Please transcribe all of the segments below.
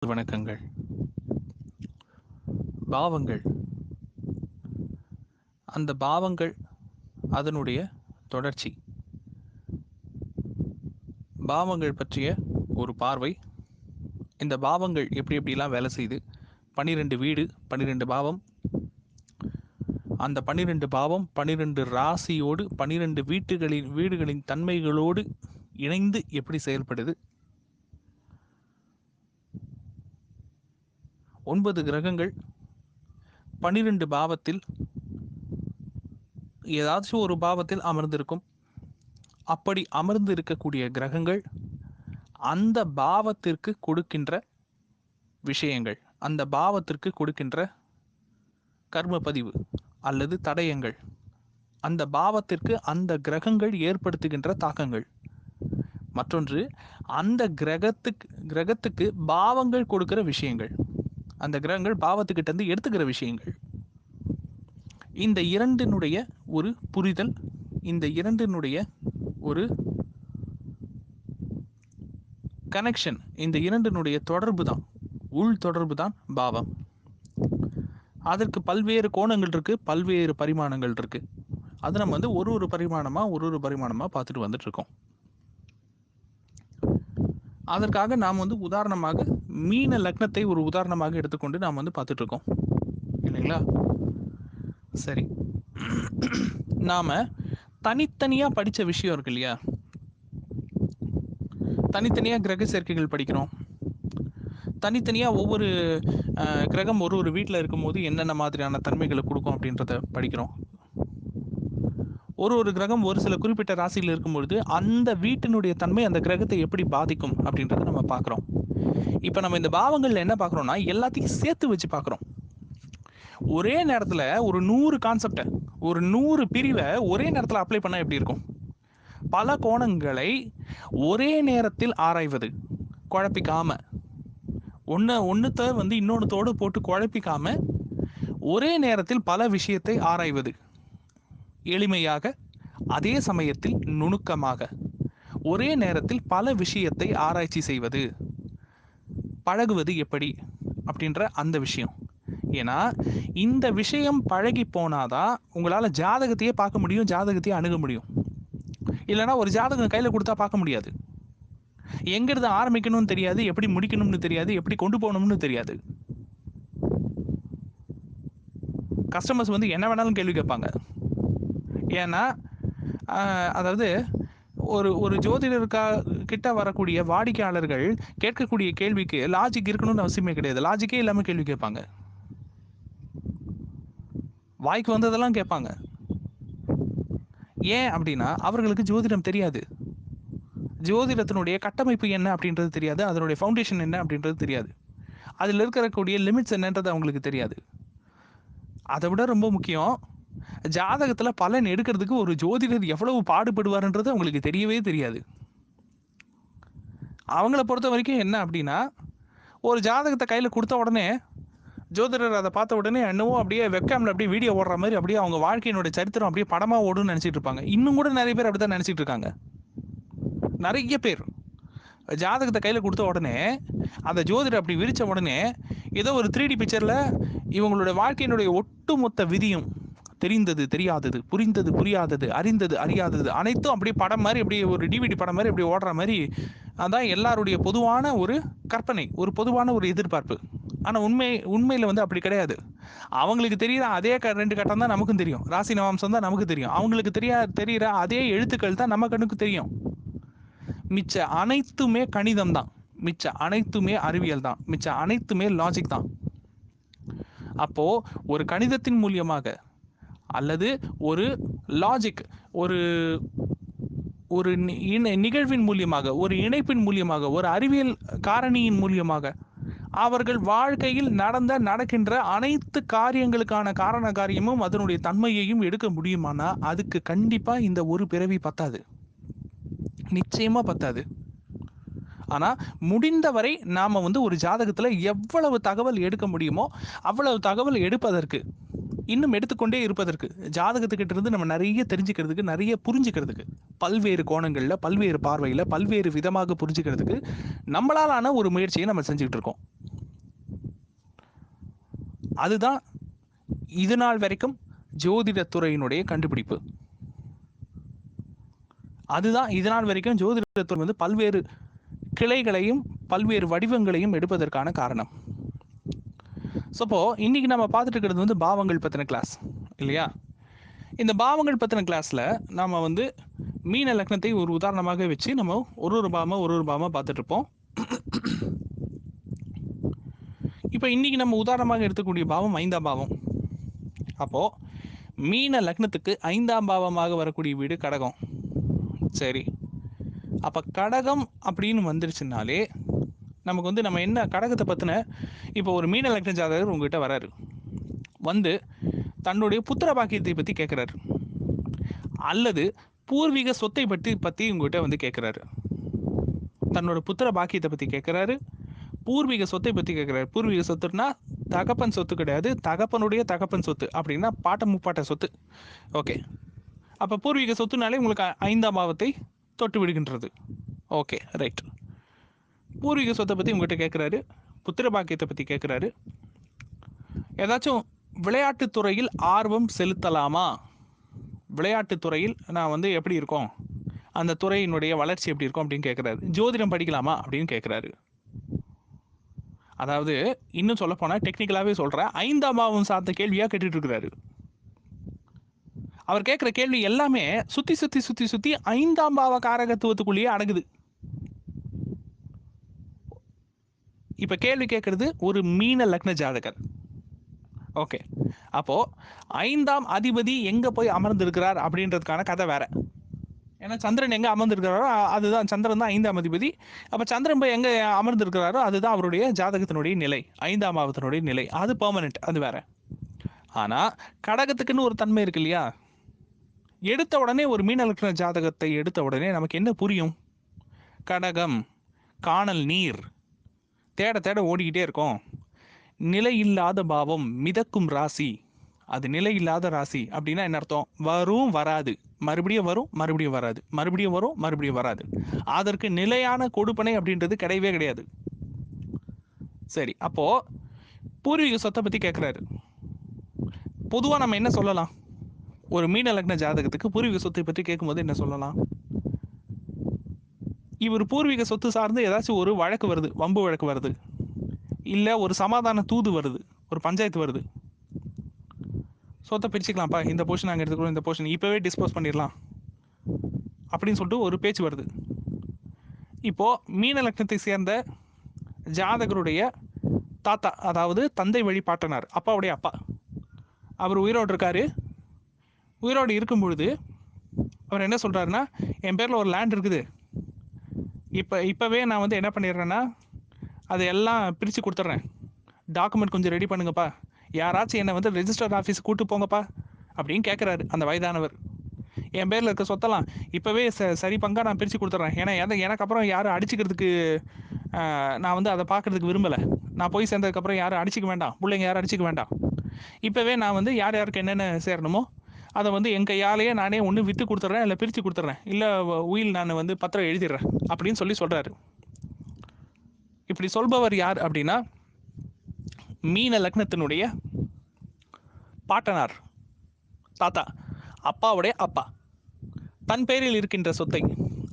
வணக்கங்கள். பாவங்கள், அந்த பாவங்கள் அதனுடைய தொடர்ச்சி. பாவங்கள் பற்றிய ஒரு பார்வை. இந்த பாவங்கள் எப்படி எப்படிலாம் வேலை செய்யுது? 12 வீடு, 12 பாவம். அந்த 12 பாவம் 12 ராசியோடு 12 வீடுகளின் தன்மைகளோடு இணைந்து எப்படி செயல்படுது? 9 கிரகங்கள் 12 பாவத்தில் ஏதாச்சும் ஒரு பாவத்தில் அமர்ந்திருக்கும். அப்படி அமர்ந்து இருக்கக்கூடிய கிரகங்கள் அந்த பாவத்திற்கு கொடுக்கின்ற விஷயங்கள், அந்த பாவத்திற்கு கொடுக்கின்ற கர்ம பதிவு அல்லது தடயங்கள், அந்த பாவத்திற்கு அந்த கிரகங்கள் ஏற்படுத்துகின்ற தாக்கங்கள். மற்றொன்று, அந்த கிரகத்துக்கு பாவங்கள் கொடுக்கிற விஷயங்கள், அந்த கிரகங்கள் பாவத்துக்கிட்ட இருந்து எடுத்துக்கிற விஷயங்கள். இந்த இரண்டினுடைய ஒரு புரிதல், இந்த இரண்டினுடைய ஒரு கனெக்ஷன், இந்த இரண்டினுடைய தொடர்பு தான், உள் தொடர்பு தான் பாவம். அதற்கு பல்வேறு கோணங்கள் இருக்கு, பல்வேறு பரிமாணங்கள் இருக்கு. அது நம்ம ஒரு ஒரு பரிமாணமா பார்த்துட்டு வந்துட்டு இருக்கோம். அதற்காக நாம் உதாரணமாக மீன லக்னத்தை ஒரு உதாரணமாக எடுத்துக்கொண்டு நாம் பார்த்துட்டு இருக்கோம் இல்லைங்களா? சரி, நாம தனித்தனியா படிச்ச விஷயம் இருக்கு இல்லையா? தனித்தனியா கிரக சேர்க்கைகள் படிக்கிறோம். தனித்தனியா ஒவ்வொரு கிரகம் ஒரு ஒரு வீட்டில் இருக்கும்போது என்னென்ன மாதிரியான தன்மைகளை கொடுக்கும் அப்படின்றத படிக்கிறோம். ஒரு ஒரு கிரகம் ஒரு சில குறிப்பிட்ட ராசியில் இருக்கும்பொழுது அந்த வீட்டினுடைய தன்மை அந்த கிரகத்தை எப்படி பாதிக்கும் அப்படின்றத நம்ம பார்க்குறோம். இப்போ நம்ம இந்த பாவங்களில் என்ன பார்க்குறோம்னா, எல்லாத்தையும் சேர்த்து வச்சு பார்க்குறோம். ஒரே நேரத்தில் ஒரு 100 கான்செப்டை, ஒரு 100 பிரிவை ஒரே நேரத்தில் அப்ளை பண்ணால் எப்படி இருக்கும்? பல கோணங்களை ஒரே நேரத்தில் ஆராய்வது, குழப்பிக்காம, ஒன்றுத்தை இன்னொன்றுத்தோடு போட்டு குழப்பிக்காம ஒரே நேரத்தில் பல விஷயத்தை ஆராய்வது, எளிமையாக அதே சமயத்தில் நுணுக்கமாக ஒரே நேரத்தில் பல விஷயத்தை ஆராய்ச்சி செய்வது, பழகுவது எப்படி அப்படின்ற அந்த விஷயம். ஏன்னா இந்த விஷயம் பழகி போனாதான் உங்களால் ஜாதகத்தையே பார்க்க முடியும், ஜாதகத்தையே அணுக முடியும். இல்லைனா ஒரு ஜாதகம் கையில் கொடுத்தா பார்க்க முடியாது. எங்கிருந்து ஆரம்பிக்கணும்னு தெரியாது, எப்படி முடிக்கணும்னு தெரியாது, எப்படி கொண்டு போகணும்னு தெரியாது. கஸ்டமர்ஸ் என்ன வேணாலும் கேள்வி கேட்பாங்க. ஏன்னா அதாவது ஒரு ஜோதிடருக்கா கிட்ட வரக்கூடிய வாடிக்கையாளர்கள் கேட்கக்கூடிய கேள்விக்கு லாஜிக் இருக்கணும்னு அவசியமே கிடையாது. லாஜிக்கே இல்லாமல் கேள்வி கேட்பாங்க, வாய்க்கு வந்ததெல்லாம் கேட்பாங்க. ஏன் அப்படின்னா அவர்களுக்கு ஜோதிடம் தெரியாது, ஜோதிடத்தினுடைய கட்டமைப்பு என்ன அப்படின்றது தெரியாது, அதனுடைய ஃபவுண்டேஷன் என்ன அப்படின்றது தெரியாது, அதில் இருக்கக்கூடிய லிமிட்ஸ் என்னன்றது அவங்களுக்கு தெரியாது. அதை விட ரொம்ப முக்கியம், ஜாதகத்தில் பலன் எடுக்கிறதுக்கு ஒரு ஜோதிடர் எவ்வளவு பாடுபடுவார்ன்றது அவங்களுக்கு தெரியவே தெரியாது. அவங்கள பொறுத்த வரைக்கும் என்ன அப்படின்னா, ஒரு ஜாதகத்தை கையில் கொடுத்த உடனே ஜோதிடர் அதை பார்த்த உடனே என்னவோ அப்படியே வெப்கேமில் அப்படியே வீடியோ ஓடுற மாதிரி அப்படியே அவங்க வாழ்க்கையினுடைய சரித்திரம் அப்படியே படமாக ஓடுன்னு நினச்சிட்டு இருப்பாங்க. இன்னும் கூட நிறைய பேர் அப்படி தான் நினச்சிட்டு இருக்காங்க. நிறைய பேர் ஜாதகத்தை கையில் கொடுத்த உடனே அந்த ஜோதிடர் அப்படி விரித்த உடனே ஏதோ ஒரு 3D பிக்சரில் இவங்களுடைய வாழ்க்கையினுடைய ஒட்டுமொத்த விதியும், தெரிந்தது தெரியாதது, புரிந்தது புரியாதது, அறிந்தது அறியாதது அனைத்தும் அப்படியே படம் மாதிரி, அப்படியே ஒரு டிவிடி படம் மாதிரி அப்படியே ஓடுற மாதிரி. அதான் எல்லாருடைய பொதுவான ஒரு கற்பனை, ஒரு பொதுவான ஒரு எதிர்பார்ப்பு. ஆனால் உண்மையில் அப்படி கிடையாது. அவங்களுக்கு தெரிகிற அதே 2 கட்டம் தான் நமக்கும் தெரியும், ராசி நவாம்சம் தான் நமக்கு தெரியும். அவங்களுக்கு தெரிகிற அதே எழுத்துக்கள் தான் நம்ம கண்ணுக்கு தெரியும். மிச்ச அனைத்துமே கணிதம் தான், மிச்ச அனைத்துமே அறிவியல் தான், மிச்ச அனைத்துமே லாஜிக் தான். அப்போ ஒரு கணிதத்தின் மூலியமாக அல்லது ஒரு லாஜிக், ஒரு ஒரு நிகழ்வின் மூலியமாக, ஒரு இணைப்பின் மூலியமாக, ஒரு அறிவியல் காரணியின் மூலியமாக அவர்கள் வாழ்க்கையில் நடக்கின்ற அனைத்து காரியங்களுக்கான காரண காரியமும் அதனுடைய தன்மையையும் எடுக்க முடியுமானா அதுக்கு கண்டிப்பா இந்த ஒரு பிறவி பத்தாது, நிச்சயமா பத்தாது. ஆனால் முடிந்தவரை நாம் ஒரு ஜாதகத்தில் எவ்வளவு தகவல் எடுக்க முடியுமோ அவ்வளவு தகவல் எடுப்பதற்கு, இன்னும் எடுத்துக்கொண்டே இருப்பதற்கு, ஜாதகத்துக்கிட்ட இருந்து நம்ம நிறைய தெரிஞ்சுக்கிறதுக்கு, நிறைய புரிஞ்சுக்கிறதுக்கு, பல்வேறு கோணங்களில், பல்வேறு பார்வையில், பல்வேறு விதமாக புரிஞ்சுக்கிறதுக்கு நம்மளாலான ஒரு முயற்சியை நம்ம செஞ்சுக்கிட்டு இருக்கோம். அதுதான் இது நாள் வரைக்கும் ஜோதிடத்துறையினுடைய கண்டுபிடிப்பு. அதுதான் இது நாள் வரைக்கும் ஜோதிடத்துறை வந்து பல்வேறு கிளைகளையும் பல்வேறு வடிவங்களையும் எடுப்பதற்கான காரணம். ஸோ இப்போ இன்னைக்கு நம்ம பார்த்துட்டு இருக்கிறது வந்து பாவங்கள் பற்றின கிளாஸ் இல்லையா? இந்த பாவங்கள் பற்றின கிளாஸில் நம்ம வந்து மீன லக்னத்தை ஒரு உதாரணமாக வச்சு நம்ம ஒரு பாவமாக பார்த்துட்டு இருப்போம். இப்போ இன்னைக்கு நம்ம உதாரணமாக எடுத்துக்கூடிய பாவம் 5ஆம் பாவம். அப்போது மீன லக்னத்துக்கு 5ஆம் பாவமாக வரக்கூடிய வீடு கடகம். சரி, அப்போ கடகம் அப்படின்னு வந்துருச்சுனாலே நமக்கு வந்து நம்ம என்ன கடகத்தை பற்றின இப்போ ஒரு மீன லக்ன ஜாதகர் உங்ககிட்ட வராரு, வந்து தன்னுடைய புத்திர பாக்கியத்தை பற்றி கேட்குறாரு, அல்லது பூர்வீக சொத்தை பற்றி உங்ககிட்ட வந்து கேட்குறாரு. தன்னோட புத்திர பாக்கியத்தை பற்றி கேட்குறாரு, பூர்வீக சொத்தை பற்றி கேட்குறாரு. பூர்வீக சொத்துனா தகப்பன் சொத்து கிடையாது, தகப்பனுடைய தகப்பன் சொத்து அப்படின்னா பாட்ட முப்பாட்ட சொத்து. ஓகே, அப்போ பூர்வீக சொத்துனாலே உங்களுக்கு 5ஆம் பாவத்தை தொட்டு விடுகின்றது. Okay right. பூர்வீக சொத்தை பற்றி உங்கள்கிட்ட கேட்குறாரு, புத்திர பாக்கியத்தை பற்றி கேட்குறாரு. ஏதாச்சும் விளையாட்டுத்துறையில் ஆர்வம் செலுத்தலாமா, விளையாட்டுத்துறையில் நான் வந்து எப்படி இருக்கோம், அந்த துறையினுடைய வளர்ச்சி எப்படி இருக்கும் அப்படின்னு கேட்குறாரு. ஜோதிடம் படிக்கலாமா அப்படின்னு கேட்குறாரு. அதாவது இன்னும் சொல்ல போனால் டெக்னிக்கலாகவே சொல்கிறேன், 5ஆம் பாவம் சார்ந்த கேள்வியாக கேட்டுட்டு இருக்கிறாரு. அவர் கேட்குற கேள்வி எல்லாமே சுற்றி சுற்றி சுற்றி சுற்றி 5ஆம் பாவ காரகத்துவத்துக்குள்ளேயே அடங்குது. இப்போ கேள்வி கேட்கறது ஒரு மீன லக்ன ஜாதகர். ஓகே, அப்போது 5ஆம் அதிபதி எங்கே போய் அமர்ந்திருக்கிறார் அப்படின்றதுக்கான கதை வேற. ஏன்னா சந்திரன் எங்கே அமர்ந்திருக்கிறாரோ அதுதான், சந்திரன் தான் 5ஆம் அதிபதி. அப்போ சந்திரன் போய் எங்கே அமர்ந்திருக்கிறாரோ அதுதான் அவருடைய ஜாதகத்தினுடைய நிலை, 5ஆம் பாவத்தினுடைய நிலை. அது பெர்மனெண்ட், அது வேற. ஆனால் கடகத்துக்குன்னு ஒரு தன்மை இருக்கு இல்லையா? எடுத்த உடனே ஒரு மீன லக்ன ஜாதகத்தை எடுத்த உடனே நமக்கு என்ன புரியும்? கடகம் காணல் நீர், தேட தேட ஓடிக்கிட்டே இருக்கும். நிலை இல்லாத பாவம், மிதக்கும் ராசி. அது நிலை இல்லாத ராசி அப்படின்னா என்ன அர்த்தம்? வரும் வராது, மறுபடியும் வரும் மறுபடியும் வராது, மறுபடியும் வரும் மறுபடியும் வராது. அதற்கு நிலையான கொடுப்பனை அப்படின்றது கிடையவே கிடையாது. சரி, அப்போ பூர்வீக சொத்தை பற்றி கேட்குறாரு. பொதுவாக நம்ம என்ன சொல்லலாம்? ஒரு மீன லக்ன ஜாதகத்துக்கு பூர்வீக சொத்தை பற்றி கேட்கும்போது என்ன சொல்லலாம்? இவர் பூர்வீக சொத்து சார்ந்து ஏதாச்சும் ஒரு வழக்கு வருது, வம்பு வழக்கு வருது, இல்லை ஒரு சமாதான தூது வருது, ஒரு பஞ்சாயத்து வருது. சொத்தை பிரிச்சுக்கலாம்ப்பா, இந்த போர்ஷன் நாங்கள் எடுத்துக்கிறோம், இந்த போர்ஷன் இப்போவே டிஸ்போஸ் பண்ணிடலாம் அப்படின்னு சொல்லிட்டு ஒரு பேச்சு வருது. இப்போது மீன லக்னத்தை சேர்ந்த ஜாதகருடைய தாத்தா, அதாவது தந்தை வழி பாட்டனார், அப்பாவுடைய அப்பா, அவர் உயிரோடு இருக்கார். உயிரோடு இருக்கும் பொழுது அவர் என்ன சொல்கிறாருன்னா, என் பேரில் ஒரு லேண்ட் இருக்குது, இப்போவே நான் வந்து என்ன பண்ணிடுறேன்னா அதை எல்லாம் பிரித்து கொடுத்துட்றேன், டாக்குமெண்ட் கொஞ்சம் ரெடி பண்ணுங்கப்பா, யாராச்சும் என்னை வந்து ரெஜிஸ்டர் ஆஃபீஸ் கூட்டு போங்கப்பா அப்படின்னு கேட்குறாரு அந்த வயதானவர். என் பேரில் இருக்க சொத்தெல்லாம் இப்போவே சரி பங்காக நான் பிரித்து கொடுத்துட்றேன், ஏன்னா எனக்கு அப்புறம் யாரும் அடிச்சுக்கிறதுக்கு நான் வந்து அதை பார்க்குறதுக்கு விரும்பலை. நான் போய் சேர்ந்ததுக்கப்புறம் யாரும் அடிச்சிக்க வேண்டாம், பிள்ளைங்க யாரும் அடிச்சிக்க வேண்டாம். இப்போவே நான் வந்து யார் யாருக்கு என்னென்ன சேரணுமோ அதை வந்து என் கையாலேயே நானே ஒன்று விற்று கொடுத்துட்றேன், இல்லை பிரித்து கொடுத்துட்றேன், இல்லை உயில் நான் வந்து பத்திரம் எழுதிடுறேன் அப்படின்னு சொல்கிறாரு. இப்படி சொல்பவர் யார் அப்படின்னா மீன லக்னத்தினுடைய பாட்டனார், தாத்தா, அப்பாவுடைய அப்பா. தன் பெயரில் இருக்கின்ற சொத்தை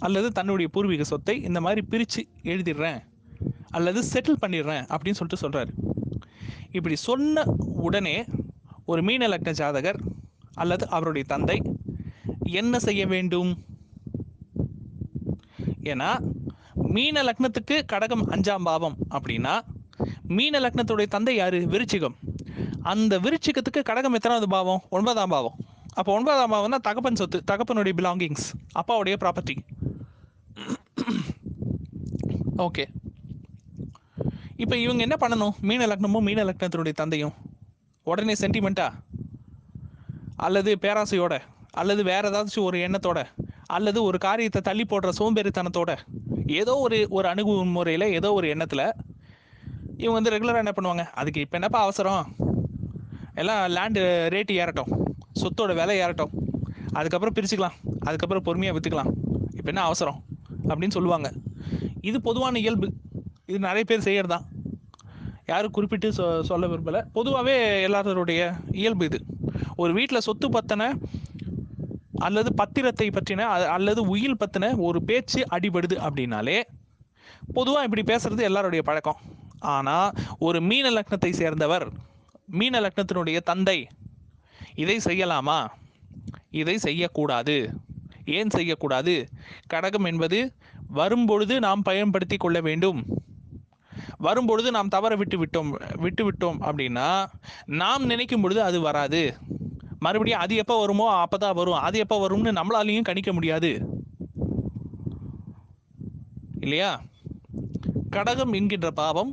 அல்லது தன்னுடைய பூர்வீக சொத்தை இந்த மாதிரி பிரித்து எழுதிடுறேன் அல்லது செட்டில் பண்ணிடுறேன் அப்படின்னு சொல்கிறாரு. இப்படி சொன்ன உடனே ஒரு மீன லக்ன ஜாதகர் அல்லது அவருடைய தந்தை என்ன செய்ய வேண்டும்? ஏன்னா மீன லக்னத்துக்கு கடகம் 5ஆம் பாவம் அப்படின்னா மீன லக்னத்துடைய தந்தை யாரு? விருச்சிகம். அந்த விருச்சிகத்துக்கு கடகம் எத்தனாவது பாவம்? 9ஆம் பாவம். அப்போ 9ஆம் பாவம் தான் தகப்பன் சொத்து, தகப்பனுடைய பிலாங்கிங்ஸ், அப்பாவுடைய ப்ராப்பர்ட்டி. ஓகே, இப்போ இவங்க என்ன பண்ணணும்? மீன லக்னமும் மீன லக்னத்தினுடைய தந்தையும் உடனே சென்டிமெண்ட்டா அல்லது பேராசையோட அல்லது வேற ஏதாச்சும் ஒரு எண்ணத்தோட அல்லது ஒரு காரியத்தை தள்ளி போடுற சோம்பேறித்தனத்தோட ஏதோ ஒரு அணுகுமுறையில் ஏதோ ஒரு எண்ணத்தில் இவங்க வந்து ரெகுலராக என்ன பண்ணுவாங்க, அதுக்கு இப்போ என்னப்பா அவசரம், எல்லாம் லேண்டு ரேட்டு ஏறட்டும், சொத்தோட விலை ஏறட்டும், அதுக்கப்புறம் பிரிச்சுக்கலாம், அதுக்கப்புறம் பொறுமையாக விற்றுக்கலாம், இப்போ என்ன அவசரம் அப்படின்னு சொல்லுவாங்க. இது பொதுவான இயல்பு, இது நிறைய பேர் செய்கிறது தான். யாரும் குறிப்பிட்டு சொல்ல விரும்பலை. பொதுவாகவே எல்லாருடைய இயல்பு இது. ஒரு வீட்டில் சொத்து பற்றின அல்லது பத்திரத்தை பற்றின அல்லது உயில் பற்றின ஒரு பேச்சு அடிபடுது அப்படின்னாலே பொதுவாக இப்படி பேசுறது எல்லாருடைய பழக்கம். ஆனால் ஒரு மீன லக்னத்தை சேர்ந்தவர், மீன லக்னத்தினுடைய தந்தை இதை செய்யலாமா, இதை செய்யக்கூடாது. ஏன் செய்யக்கூடாது? கடகம் என்பது வரும்பொழுது நாம் பயன்படுத்தி கொள்ள வேண்டும். வரும்பொழுது நாம் தவற விட்டுவிட்டோம் அப்படின்னா நாம் நினைக்கும் பொழுது அது வராது. மறுபடியும் அது எப்போ வருமோ அப்போ தான் வரும். அது எப்போ வரும்னு நம்மளாலையும் கணிக்க முடியாது இல்லையா? கடகம் என்கின்ற பாவம்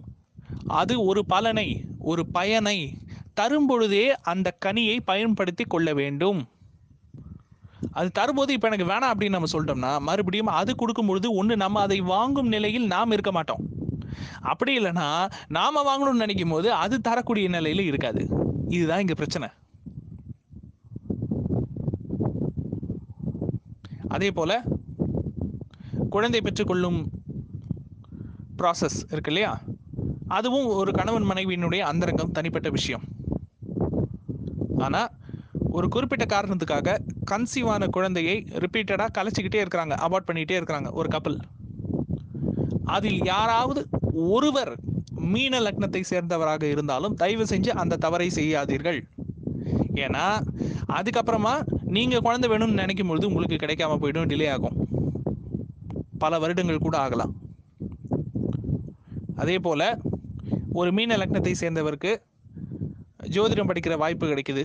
அது ஒரு பலனை, ஒரு பயனை தரும் பொழுதே அந்த கனியை பயன்படுத்தி கொள்ள வேண்டும். அது தரும்போது இப்போ எனக்கு வேணாம் அப்படின்னு நம்ம சொல்லிட்டோம்னா மறுபடியும் அது கொடுக்கும் பொழுது ஒன்று நம்ம அதை வாங்கும் நிலையில் நாம் இருக்க மாட்டோம். அப்படி இல்லைன்னா நாம வாங்கணும்னு நினைக்கும் போது அது தரக்கூடிய நிலையில இருக்காது. இதுதான் இங்க பிரச்சனை. அதே போல குழந்தை பெற்றுக்கொள்ளும் ப்ராசஸ் இருக்கு இல்லையா, அதுவும் ஒரு கணவன் மனைவியினுடைய அந்தரங்கம், தனிப்பட்ட விஷயம். ஆனால் ஒரு குறிப்பிட்ட காரணத்துக்காக கன்சீவான குழந்தையை ரிப்பீட்டடாக கலைச்சிக்கிட்டே இருக்கிறாங்க, அபார்ட் பண்ணிகிட்டே இருக்கிறாங்க ஒரு கப்பல். அதில் யாராவது ஒருவர் மீன லக்னத்தை சேர்ந்தவராக இருந்தாலும் தயவு செஞ்சு அந்த தவறை செய்யாதீர்கள். ஏன்னா அதுக்கப்புறமா நீங்கள் குழந்தை வேணும்னு நினைக்கும் பொழுது உங்களுக்கு கிடைக்காம போயிடும், டிலே ஆகும், பல வருடங்கள் கூட ஆகலாம். அதே போல் ஒரு மீன லக்னத்தை சேர்ந்தவருக்கு ஜோதிடம் படிக்கிற வாய்ப்பு கிடைக்குது,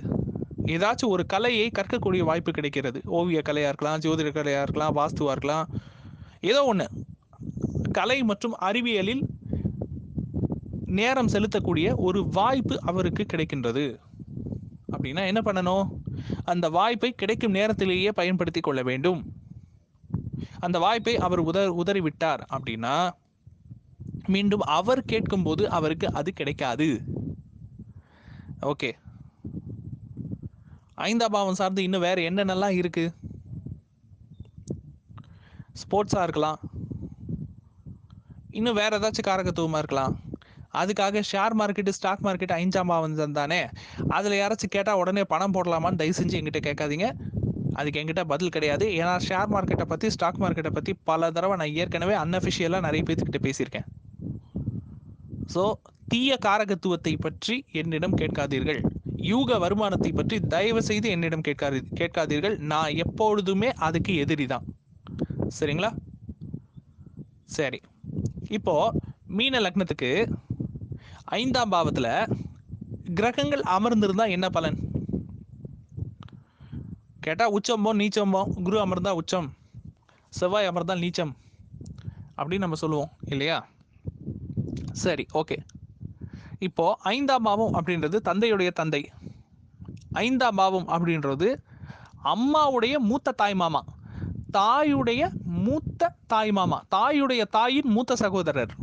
ஏதாச்சும் ஒரு கலையை கற்கக்கூடிய வாய்ப்பு கிடைக்கிறது. ஓவிய கலையாக இருக்கலாம், ஜோதிட கலையாக இருக்கலாம், வாஸ்துவாக இருக்கலாம், ஏதோ ஒன்று கலை மற்றும் அறிவியலில் நேரம் செலுத்தக்கூடிய ஒரு வாய்ப்பு அவருக்கு கிடைக்கின்றது. அப்படின்னா என்ன பண்ணணும்? அந்த வாய்ப்பை கிடைக்கும் நேரத்திலேயே பயன்படுத்தி கொள்ள வேண்டும். அந்த வாய்ப்பை அவர் உதறிவிட்டார் அப்படின்னா மீண்டும் அவர் கேட்கும் போது அவருக்கு அது கிடைக்காது. ஓகே, 5ஆம் பாவம் சார்ந்து இன்னும் வேற என்னென்னலாம் இருக்கு? ஸ்போர்ட்ஸாக இருக்கலாம், இன்னும் வேற ஏதாச்சும் காரகத்துவமாக இருக்கலாம். அதுக்காக ஷேர் மார்க்கெட்டு, ஸ்டாக் மார்க்கெட் 5ஆம் பாவம் தானே, அதில் யாராச்சும் கேட்டால் உடனே பணம் போடலாமான்னு தயவு செஞ்சு எங்கிட்ட கேட்காதீங்க. அதுக்கு என்கிட்ட பதில் கிடையாது. ஏன்னா ஷேர் மார்க்கெட்டை பற்றி, ஸ்டாக் மார்க்கெட்டை பற்றி பல தடவை நான் ஏற்கனவே அன்அஃபிஷியலாக நிறைய பேர்த்துக்கிட்ட பேசியிருக்கேன். ஸோ தீய காரகத்துவத்தை பற்றி என்னிடம் கேட்காதீர்கள். யூக வருமானத்தை பற்றி தயவு செய்து என்னிடம் கேட்காதீர்கள். நான் எப்பொழுதுமே அதுக்கு எதிரி தான். சரிங்களா? சரி, இப்போ மீன லக்னத்துக்கு 5ஆம் பாவத்தில் கிரகங்கள் அமர்ந்திருந்தா என்ன பலன் கேட்டால் உச்சம்போ நீச்சம்போ. குரு அமர்ந்தா உச்சம், செவ்வாய் அமர்ந்தால் நீச்சம் அப்படின்னு நம்ம சொல்லுவோம் இல்லையா? சரி, ஓகே. இப்போ 5ஆம் பாவம் அப்படின்றது தந்தையுடைய தந்தை. 5ஆம் பாவம் அப்படின்றது அம்மாவுடைய மூத்த தாய் மாமா, தாயுடைய மூத்த தாய் மாமா, தாயுடைய தாயின் மூத்த சகோதரர்,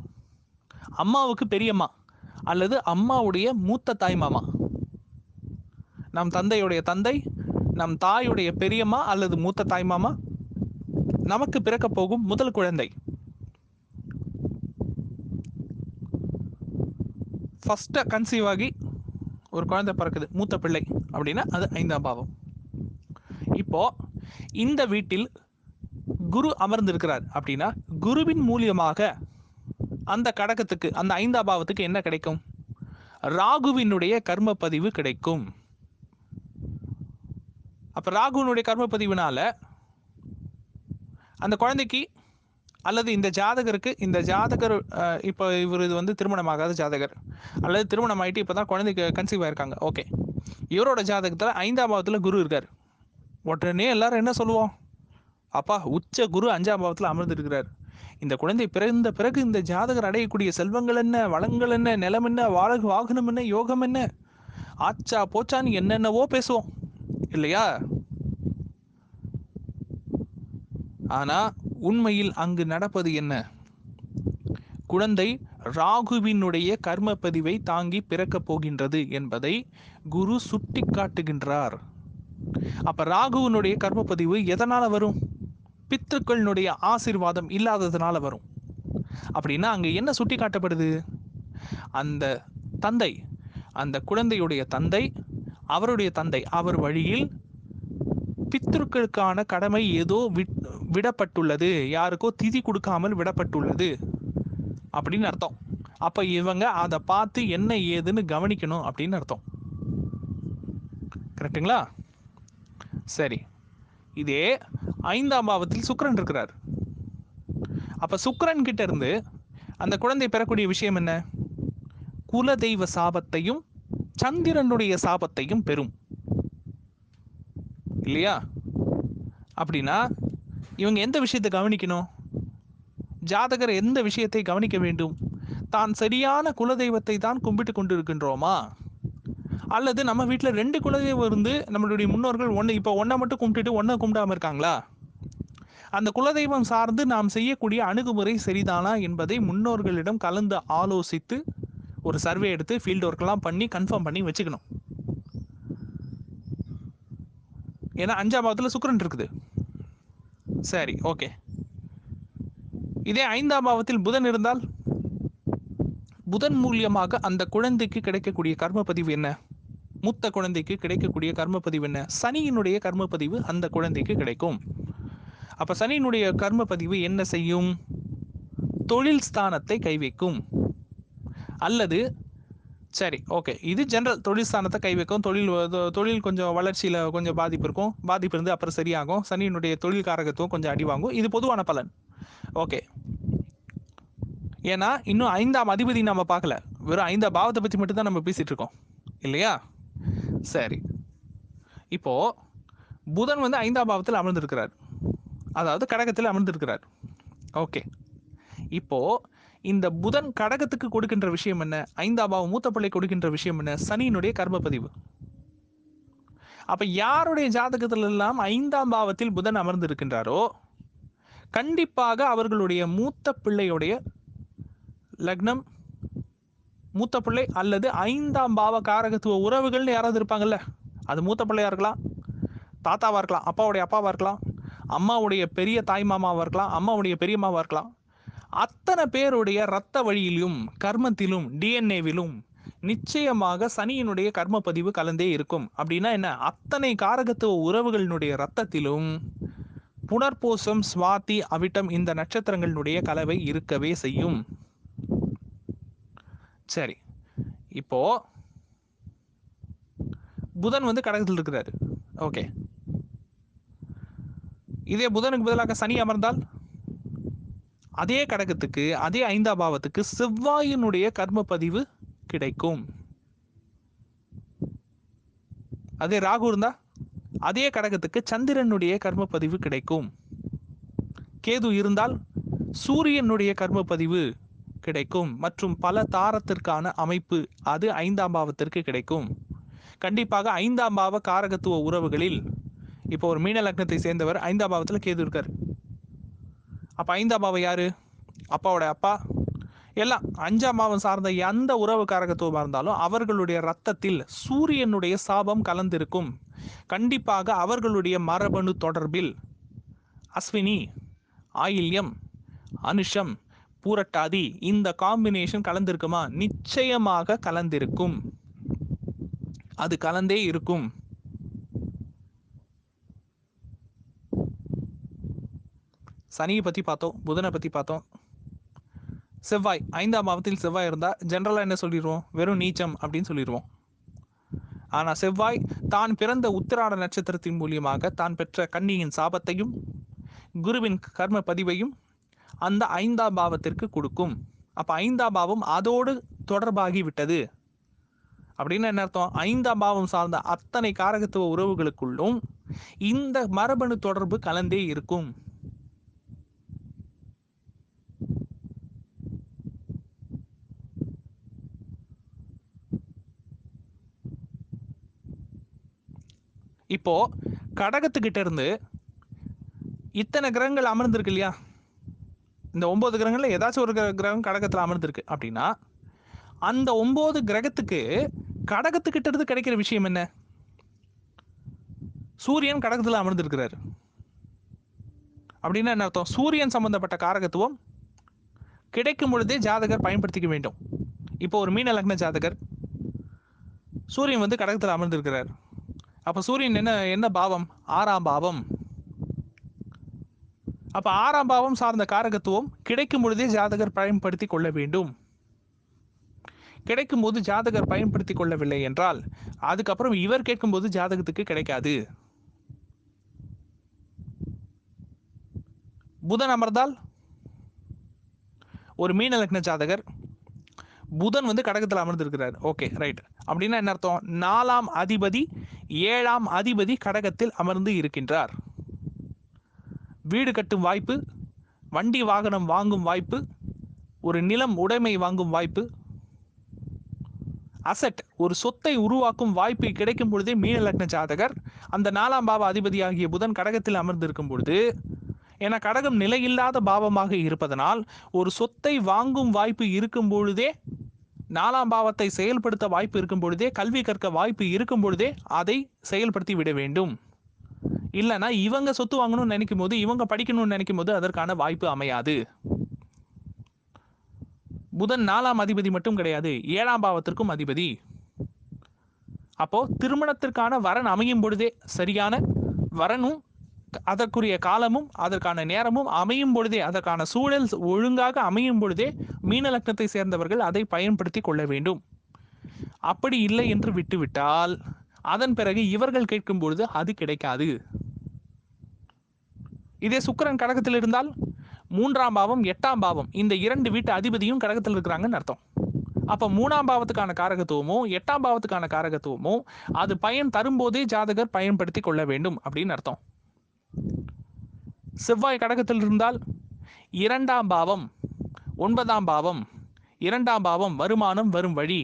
அம்மாவுக்கு பெரியம்மா அல்லது அம்மாவுடைய மூத்த தாய் மாமா. நம் தந்தையுடைய தந்தை, நம் தாயுடைய பெரியம்மா அல்லது மூத்த தாய் மாமா, நமக்கு பிறக்க போகும் முதல் குழந்தை, ஃபர்ஸ்ட் கன்சீவ் ஆகி ஒரு குழந்தை பிறக்குது, மூத்த பிள்ளை அப்படின்னா அது 5ஆம் பாவம். இப்போ இந்த வீட்டில் குரு அமர்ந்திருக்கிறார் அப்படின்னா குருவின் மூலியமாக அந்த கடகத்துக்கு, அந்த 5ஆம் பாவத்துக்கு என்ன கிடைக்கும்? ராகுவினுடைய கர்ம பதிவு கிடைக்கும். அப்ப ராகுவினுடைய கர்ம பதிவுனால அந்த குழந்தைக்கு அல்லது இந்த ஜாதகருக்கு, இந்த ஜாதகர் இப்போ இவர் இது வந்து திருமணமாகாத ஜாதகர் அல்லது திருமணம் ஆகிட்டு இப்போ தான் குழந்தைக்கு கன்சீவ் ஆயிருக்காங்க. ஓகே, இவரோட ஜாதகத்தில் 5ஆம் பாவத்தில் குரு இருக்கார். உடனே எல்லாரும் என்ன சொல்லுவோம்? அப்பா உச்ச குரு 5ஆம் பாவத்தில் அமர்ந்திருக்கிறார், இந்த குழந்தை பிறந்த பிறகு இந்த ஜாதகர் அடையக்கூடிய செல்வங்கள் என்ன, வளங்கள் என்ன, நிலம் என்ன, வாகனம் என்ன, யோகம் என்ன, ஆச்சா போச்சான்னு என்னென்னவோ பேசுவோம் இல்லையா? ஆனா உண்மையில் அங்கு நடப்பது என்ன? குழந்தை ராகுவினுடைய கர்ம பதிவை தாங்கி பிறக்கப் போகின்றது என்பதை குரு சுட்டி காட்டுகின்றார். அப்ப ராகுவினுடைய கர்ம பதிவு எதனால வரும்? பித்ருக்களினுடைய ஆசீர்வாதம் இல்லாததுனால வரும். அப்படின்னா அங்க என்ன சுட்டி காட்டப்படுது? அந்த தந்தை, அந்த குழந்தையுடைய தந்தை, அவருடைய தந்தை, அவர் வழியில் பித்ருக்களுக்கான கடமை ஏதோ விடப்பட்டுள்ளது, யாருக்கோ திதி கொடுக்காமல் விடப்பட்டுள்ளது அப்படின்னு அர்த்தம். அப்ப இவங்க அதை பார்த்து என்ன ஏதுன்னு கவனிக்கணும் அப்படின்னு அர்த்தம். கரெக்டுங்களா? சரி, இதே 5ஆம் பாவத்தில் சுக்கிரன் இருக்கிறார். அப்ப சுக்கிரன் கிட்ட இருந்து அந்த குழந்தை பெறக்கூடிய விஷயம் என்ன? குலதெய்வ சாபத்தையும் சந்திரனுடைய சாபத்தையும் பெறும் இல்லையா? அப்படின்னா இவங்க எந்த விஷயத்தை கவனிக்கணும்? ஜாதகர் எந்த விஷயத்தை கவனிக்க வேண்டும்? தான் சரியான குலதெய்வத்தை தான் கும்பிட்டு கொண்டிருக்கின்றோமா, அல்லது நம்ம வீட்டில் 2 குலதெய்வம் இருந்து நம்மளுடைய முன்னோர்கள் ஒன்றை மட்டும் கும்பிட்டுட்டு ஒன்றை கும்பிடாம இருக்காங்களா? அந்த குலதெய்வம் சார்ந்து நாம் செய்யக்கூடிய அணுகுமுறை சரிதானா என்பதை முன்னோர்களிடம் கலந்து ஆலோசித்து ஒரு சர்வே எடுத்து ஃபீல்டு ஒர்க்லாம் பண்ணி கன்ஃபார்ம் பண்ணி வச்சுக்கணும். ஏன்னா 5ஆம் பாவத்தில் சுக்கிரன் இருக்குது. சரி, ஓகே. இதே 5ஆம் பாவத்தில் புதன் இருந்தால், புதன் மூலியமாக அந்த குழந்தைக்கு கிடைக்கக்கூடிய கர்ம பதிவு என்ன? மூத்த குழந்தைக்கு கிடைக்கக்கூடிய கர்ம பதிவு என்ன? சனியினுடைய கர்ம பதிவு அந்த குழந்தைக்கு கிடைக்கும். அப்ப சனியினுடைய கர்ம பதிவு என்ன செய்யும்? தொழில் ஸ்தானத்தை கை வைக்கும். அல்லது சரி, ஓகே, இது ஜென்ரல். தொழில் ஸ்தானத்தை கை வைக்கும். தொழில் கொஞ்சம் வளர்ச்சியில் கொஞ்சம் பாதிப்பு இருக்கும். பாதிப்பு இருந்து அப்புறம் சரியாகும். சனியினுடைய தொழில் காரகத்துவம் கொஞ்சம் அடி வாங்கும். இது பொதுவான பலன். ஓகே. ஏன்னா இன்னும் 5ஆம் அதிபதி நம்ம பார்க்கல, வெறும் 5ஆம் பாவத்தை பற்றி மட்டும் தான் நம்ம பேசிட்டு இருக்கோம் இல்லையா? சரி, இப்போ புதன் 5ஆம் பாவத்தில் அமர்ந்திருக்கிறார், அதாவது கடகத்தில் அமர்ந்திருக்கிறார். ஓகே, இப்போ இந்த புதன் கடகத்துக்கு கொடுக்கின்ற விஷயம் என்ன? 5ஆம் பாவம் மூத்த பிள்ளை கொடுக்கின்ற விஷயம் என்ன? சனியினுடைய கர்ம பதிவு. அப்ப யாருடைய ஜாதகத்தில் எல்லாம் 5ஆம் பாவத்தில் புதன் அமர்ந்திருக்கின்றாரோ கண்டிப்பாக அவர்களுடைய மூத்த பிள்ளையுடைய லக்னம், மூத்த பிள்ளை அல்லது 5ஆம் பாவ காரகத்துவ உறவுகள்னு யாராவது இருப்பாங்கல்ல, அது மூத்த பிள்ளையா இருக்கலாம், தாத்தாவா இருக்கலாம், அப்பாவுடைய அப்பாவா இருக்கலாம், அம்மாவுடைய பெரிய தாய் மாமாவா இருக்கலாம், அம்மாவுடைய பெரியம்மாவா இருக்கலாம். அத்தனை பேருடைய இரத்த வழியிலும் கர்மத்திலும் டிஎன்ஏவிலும் நிச்சயமாக சனியினுடைய கர்ம பதிவு கலந்தே இருக்கும். அப்படின்னா என்ன? அத்தனை காரகத்துவ உறவுகளினுடைய இரத்தத்திலும் புனர்பூசம், சுவாதி, அவிட்டம் இந்த நட்சத்திரங்களுடைய கலவை இருக்கவே செய்யும். சரி, இப்போ புதன் கடகத்தில் இருக்கிறாரு. ஓகே, இதே புதனுக்கு பதிலாக சனி அமர்ந்தால் அதே கடகத்துக்கு, அதே 5ஆம் பாவத்துக்கு செவ்வாயினுடைய கர்ம பதிவு கிடைக்கும். அதே ராகு இருந்தா அதே கடகத்துக்கு சந்திரனுடைய கர்ம பதிவு கிடைக்கும். கேது இருந்தால் சூரியனுடைய கர்ம பதிவு கிடைக்கும். மற்றும் பல தாரத்திற்கான அமைப்பு அது 5ஆம் பாவத்திற்கு கிடைக்கும். கண்டிப்பாக 5ஆம் பாவ காரகத்துவ உறவுகளில் இப்போ ஒரு மீன லக்னத்தை சேர்ந்தவர் 5ஆம் பாவத்தில் கேது இருக்கார். அப்போ 5ஆம் பாவம் யாரு? அப்பாவோட அப்பா. எல்லாம் 5ஆம் பாவம் சார்ந்த எந்த உறவு காரகத்துவமாக இருந்தாலும் அவர்களுடைய இரத்தத்தில் சூரியனுடைய சாபம் கலந்திருக்கும். கண்டிப்பாக அவர்களுடைய மரபணு தொடர்பில் அஸ்வினி, ஆயில்யம், அனுஷம், பூரட்டாதி இந்த காம்பினேஷன் கலந்திருக்குமா? நிச்சயமாக கலந்திருக்கும். அது கலந்தே இருக்கும். சனியை பற்றி பார்த்தோம், புதனை பற்றி பார்த்தோம். செவ்வாய் 5ஆம் பாவத்தில் செவ்வாய் இருந்தால் ஜென்ரலாக என்ன சொல்லிடுவோம்? வெறும் நீச்சம் அப்படின்னு சொல்லிடுவோம். ஆனால் செவ்வாய் தான் பிறந்த உத்திராட நட்சத்திரத்தின் மூலியமாக தான் பெற்ற கன்னியின் சாபத்தையும் குருவின் கர்ம பதிவையும் அந்த 5ஆம் பாவத்திற்கு கொடுக்கும். அப்போ 5ஆம் பாவம் அதோடு தொடர்பாகி விட்டது. அப்படின்னு என்ன அர்த்தம்? 5ஆம் பாவம் சார்ந்த அத்தனை காரகத்துவ உறவுகளுக்குள்ளும் இந்த மரபணு தொடர்பு கலந்தே இருக்கும். இப்போ கடகத்துக்கிட்ட இருந்து இத்தனை கிரகங்கள் அமர்ந்திருக்கு இல்லையா? இந்த 9 கிரகங்கள்ல ஏதாச்சும் ஒரு கிரகம் கடகத்தில் அமர்ந்திருக்கு அப்படின்னா அந்த 9 கிரகத்துக்கு கடகத்துக்கிட்ட இருந்து கிடைக்கிற விஷயம் என்ன? சூரியன் கடகத்தில் அமர்ந்திருக்கிறார் அப்படின்னா என்ன அர்த்தம்? சூரியன் சம்பந்தப்பட்ட காரகத்துவம் கிடைக்கும் பொழுதே ஜாதகர் பயன்படுத்திக்க வேண்டும். இப்போ ஒரு மீன லக்ன ஜாதகர், சூரியன் வந்து கடகத்தில் அமர்ந்திருக்கிறார். அப்போ சூரியன் என்ன என்ன பாவம்? 6ஆம் பாவம். அப்போ 6ஆம் பாவம் சார்ந்த காரகத்துவம் கிடைக்கும் பொழுதே ஜாதகர் பயன்படுத்தி கொள்ள வேண்டும். கிடைக்கும் போது ஜாதகர் பயன்படுத்தி கொள்ளவில்லை என்றால் அதுக்கப்புறம் இவர் கேட்கும்போது ஜாதகத்துக்கு கிடைக்காது. புதன் அமர்ந்தால் ஒரு மீன லக்ன ஜாதகர், புதன் வந்து கடகத்தில் அமர்ந்திருக்கிறார். Okay, right. அப்படின்னா என்ன அர்த்தம்? 4ஆம் அதிபதி 7ஆம் அதிபதி கடகத்தில் அமர்ந்து இருக்கின்றார். வீடு கட்டும் வாய்ப்பு, வண்டி வாகனம் வாங்கும் வாய்ப்பு, ஒரு நிலம் உடைமை வாங்கும் வாய்ப்பு, அசெட் ஒரு சொத்தை உருவாக்கும் வாய்ப்பு கிடைக்கும் பொழுதே மீன லக்ன ஜாதகர் அந்த 4ஆம் பாவ அதிபதியாகிய புதன் கடகத்தில் அமர்ந்திருக்கும் பொழுது, ஏன்னா கடகம் நிலையில்லாத பாவமாக இருப்பதனால் ஒரு சொத்தை வாங்கும் வாய்ப்பு இருக்கும் பொழுதே, 4ஆம் பாவத்தை செயல்படுத்த வாய்ப்பு இருக்கும் பொழுதே, கல்வி கற்க வாய்ப்பு இருக்கும் பொழுதே அதை செயல்படுத்தி விட வேண்டும். இல்லைன்னா இவங்க சொத்து வாங்கணும்னு நினைக்கும் போது, இவங்க படிக்கணும்னு நினைக்கும் போது அதற்கான வாய்ப்பு அமையாது. புதன் 4ஆம் அதிபதி மட்டும் கிடையாது, 7ஆம் பாவத்திற்கும் அதிபதி. அப்போ திருமணத்திற்கான வரன் அமையும் பொழுதே, சரியான வரனும் அதற்குரிய காலமும் அதற்கான நேரமும் அமையும் பொழுதே, அதற்கான சூழல் ஒழுங்காக அமையும் பொழுதே மீன லக்னத்தை சேர்ந்தவர்கள் அதை பயன்படுத்தி கொள்ள வேண்டும். அப்படி இல்லை என்று விட்டுவிட்டால் அதன் பிறகு இவர்கள் கேட்கும் பொழுது அது கிடைக்காது. இதே சுக்கிரன் கடகத்தில் இருந்தால் 3ஆம் பாவம் 8ஆம் பாவம் இந்த 2 வீட்டு அதிபதியும் கடகத்தில் இருக்கிறாங்கன்னு அர்த்தம். அப்போ 3ஆம் பாவத்துக்கான காரகத்துவமோ 8ஆம் பாவத்துக்கான காரகத்துவமோ அது பயன் தரும்போதே ஜாதகர் பயன்படுத்தி கொள்ள வேண்டும் அப்படின்னு அர்த்தம். செவ்வாய் கடகத்தில் இருந்தால் 2ஆம் பாவம் 9ஆம் பாவம், 2ஆம் பாவம் வருமானம் வரும் வழி,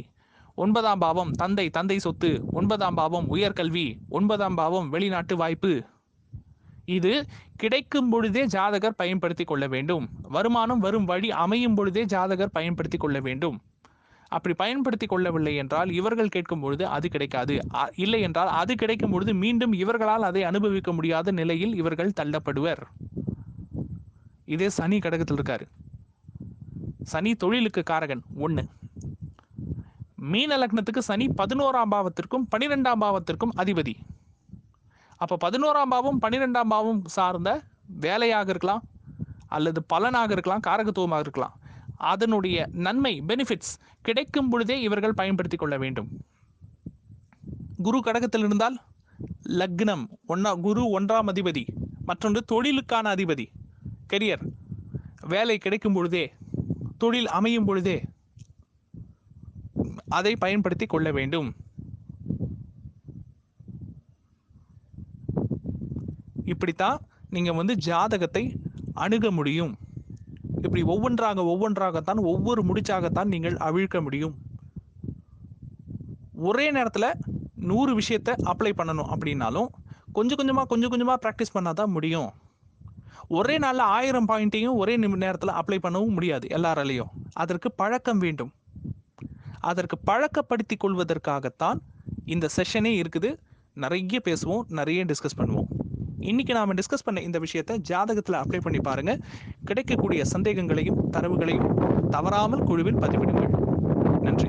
9ஆம் பாவம் தந்தை சொத்து, 9ஆம் பாவம் உயர்கல்வி, 9ஆம் பாவம் வெளிநாட்டு வாய்ப்பு. இது கிடைக்கும் பொழுதே ஜாதகர் பயன்படுத்தி கொள்ள வேண்டும். வருமானம் வரும் வழி அமையும் பொழுதே ஜாதகர் பயன்படுத்தி கொள்ள வேண்டும். அப்படி பயன்படுத்தி கொள்ளவில்லை என்றால் இவர்கள் கேட்கும் பொழுது அது கிடைக்காது. இல்லை என்றால் அது கிடைக்கும் பொழுது மீண்டும் இவர்களால் அதை அனுபவிக்க முடியாத நிலையில் இவர்கள் தள்ளப்படுவர். இதே சனி கடகத்தில் இருக்காரு. சனி தொழிலுக்கு காரகன் 1. மீன லக்னத்துக்கு சனி 11ஆம் பாவத்திற்கும் 12ஆம் பாவத்திற்கும் அதிபதி. அப்போ 11ஆம் பாவம் 12ஆம் பாவம் சார்ந்த வேலையாக இருக்கலாம், அல்லது பலனாக இருக்கலாம், காரகத்துவமாக இருக்கலாம். அதனுடைய நன்மை பெனிஃபிட்ஸ் கிடைக்கும் பொழுதே இவர்கள் பயன்படுத்தி கொள்ள வேண்டும். குரு கடகத்தில் இருந்தால் லக்னம் குரு 1ஆம் அதிபதி, மற்றொன்று தொழிலுக்கான அதிபதி, கெரியர், வேலை கிடைக்கும் பொழுதே, தொழில் அமையும் பொழுதே அதை பயன்படுத்தி கொள்ள வேண்டும். இப்படித்தான் நீங்கள் வந்து ஜாதகத்தை அணுக முடியும். இப்படி ஒவ்வொன்றாகத்தான் ஒவ்வொரு முடிச்சாகத்தான் நீங்கள் அவிழ்க்க முடியும். ஒரே நேரத்தில் 100 விஷயத்தை அப்ளை பண்ணணும் அப்படின்னாலும் கொஞ்சம் கொஞ்சமாக ப்ராக்டிஸ் பண்ணால் தான் முடியும். ஒரே நாளில் 1000 பாயிண்ட்டையும் ஒரே நேரத்தில் அப்ளை பண்ணவும் முடியாது எல்லாராலையும். அதற்கு பழக்கம் வேண்டும். அதற்கு பழக்கப்படுத்தி கொள்வதற்காகத்தான் இந்த செஷனே இருக்குது. நிறைய பேசுவோம், நிறைய டிஸ்கஸ் பண்ணுவோம். இன்னைக்கு நாம டிஸ்கஸ் பண்ண இந்த விஷயத்தை ஜாதகத்தில் அப்ளை பண்ணி பாருங்க. கிடைக்கக்கூடிய சந்தேகங்களையும் தரவுகளையும் தவறாமல் குழுவில் பதிவிடுங்கள். நன்றி.